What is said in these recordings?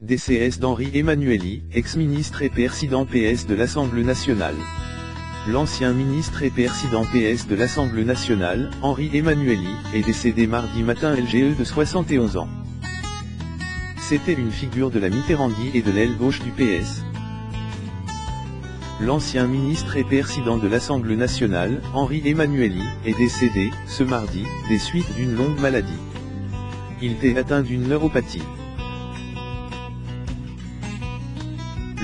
DCS d'Henri Emmanuelli, ex-ministre et président PS de l'Assemblée nationale. L'ancien ministre et président PS de l'Assemblée nationale, Henri Emmanuelli, est décédé mardi matin LGE de 71 ans. C'était une figure de la Mitterrandie et de l'aile gauche du PS. L'ancien ministre et président de l'Assemblée nationale, Henri Emmanuelli, est décédé, ce mardi, des suites d'une longue maladie. Il était atteint d'une neuropathie.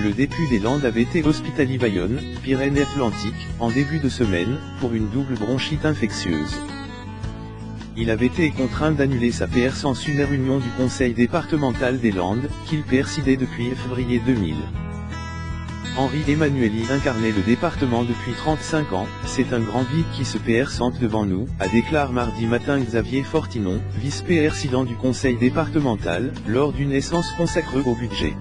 Le député des Landes avait été hospitalisé Bayonne, Pyrénées-Atlantiques, en début de semaine, pour une double bronchite infectieuse. Il avait été contraint d'annuler sa PR sans une réunion du conseil départemental des Landes, qu'il présidait depuis février 2000. Henri Emmanuelli incarnait le département depuis 35 ans, c'est un grand vide qui se présente devant nous, a déclaré mardi matin Xavier Fortinon, vice-président du conseil départemental, lors d'une essence consacrée au budget.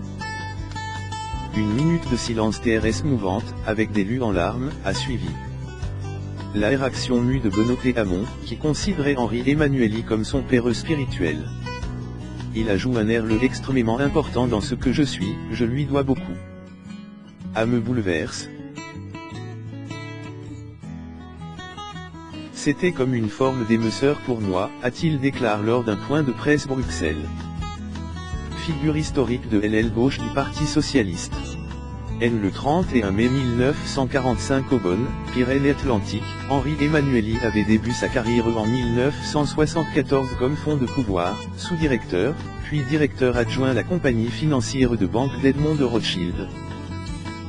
Une minute de silence TRS mouvante, avec des lus en larmes, a suivi. La réaction mue de Benoît Hamon, qui considérait Henri Emmanuelli comme son père spirituel. Il ajoute un air extrêmement important dans ce que je suis, je lui dois beaucoup. À me bouleverse. C'était comme une forme d'émeusseur pour moi, a-t-il déclaré lors d'un point de presse Bruxelles. Figure historique de l'aile gauche du Parti socialiste. Le 31 mai 1945 au Beaune, Pyrénées-Atlantiques, Henri Emmanuelli avait débuté sa carrière en 1974 comme fonds de pouvoir, sous-directeur, puis directeur adjoint à la compagnie financière de banque d'Edmond de Rothschild.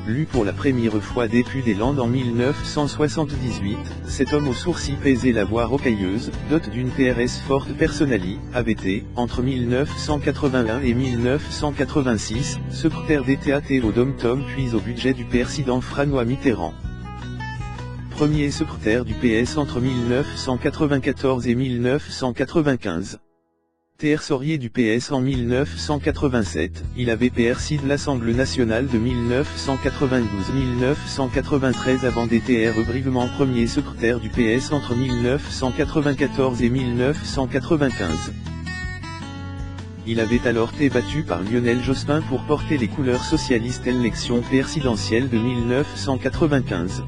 Lu pour la première fois député des Landes en 1978, cet homme aux sourcils pesés, la voix rocailleuse, dote d'une TRS forte personnalité, avait été, entre 1981 et 1986, secrétaire d'État au Dom-Tom puis au budget du président François Mitterrand. Premier secrétaire du PS entre 1994 et 1995. Trésorier du PS en 1987, il avait présidé l'Assemblée nationale de 1992-1993 avant d'être brièvement premier secrétaire du PS entre 1994 et 1995. Il avait alors été battu par Lionel Jospin pour porter les couleurs socialistes à l'élection présidentielle de 1995.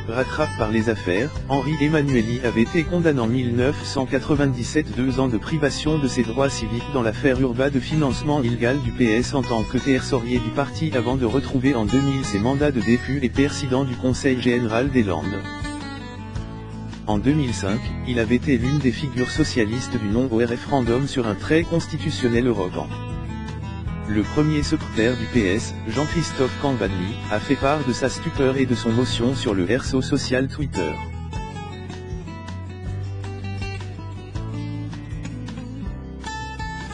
Rattrapé par les affaires, Henri Emmanuelli avait été condamné en 1997 2 ans de privation de ses droits civiques dans l'affaire Urba de financement illégal du PS en tant que trésorier du parti avant de retrouver en 2000 ses mandats de député et président du Conseil général des Landes. En 2005, il avait été l'une des figures socialistes du non au référendum sur un trait constitutionnel européen. Le premier secrétaire du PS, Jean-Christophe Cambadély, a fait part de sa stupeur et de son motion sur le réseau social Twitter.